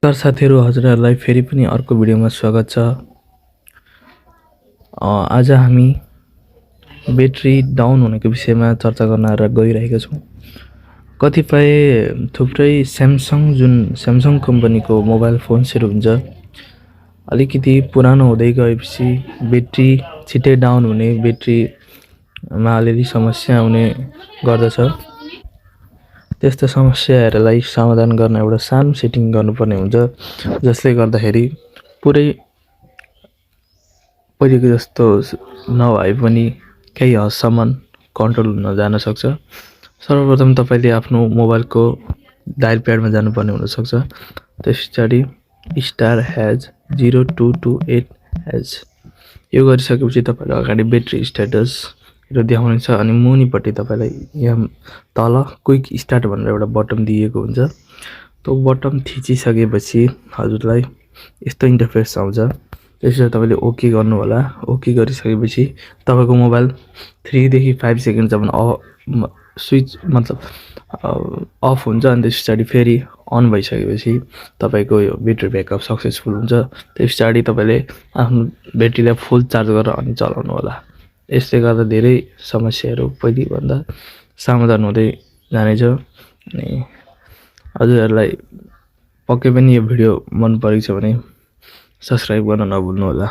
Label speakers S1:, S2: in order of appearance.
S1: नमस्कार साथीहरू, हजुरहरूलाई फेरि पनि अर्को भिडियोमा स्वागत छ। आज हामी ब्याट्री डाउन हुनेको विषयमा चर्चा गर्न गइरहेका छौँ। कतिपय थुप्रै स्यामसङ कम्पनीको मोबाइल फोन्सहरू हुन्छ, अलिकति पुरानो हुँदै गएपछि ब्याट्री छिट्टै डाउन हुने, ब्याट्रीमा अलिअलि समस्या आउने गर्दछ। त्यस्तो समस्याहरूलाई समाधान गर्न एउटा सानो सेटिङ गर्नुपर्ने हुन्छ, जसले गर्दाखेरि पुरै पहिलेको जस्तो नभए पनि केही हदसम्म कन्ट्रोल हुन जान सक्छ। सर्वप्रथम तपाईँले आफ्नो मोबाइलको डायल प्याडमा जानुपर्ने हुनसक्छ। त्यस पछाडि *#0228# यो गरिसकेपछि तपाईँले अगाडि ब्याट्री स्ट्याटसहरू देखाउनेछ अनि मुनिपट्टि तपाईँलाई यहाँ तल क्विक स्टार्ट भनेर एउटा बटन दिएको हुन्छ। त्यो बटन थिचिसकेपछि हजुरलाई यस्तो इन्टरफेस आउँछ। त्यसपछि तपाईँले ओके गर्नु होला। ओके गरिसकेपछि तपाईँको मोबाइल 3 देखि 5 सेकेन्डसम्म स्विच मतलब अफ हुन्छ अनि त्यस पछाडि फेरि अन भइसकेपछि तपाईँको यो ब्याट्री ब्याकअप सक्सेसफुल हुन्छ। त्यस पछाडि तपाईँले आफ्नो ब्याट्रीलाई फुल चार्ज गरेर अनि चलाउनु होला। यसले गर्दा धेरै समस्याहरू पहिलेभन्दा समाधान हुँदै जानेछ। अनि हजुरहरूलाई पक्कै पनि यो भिडियो मन परेको छ भने सब्सक्राइब गर्न नभुल्नु होला।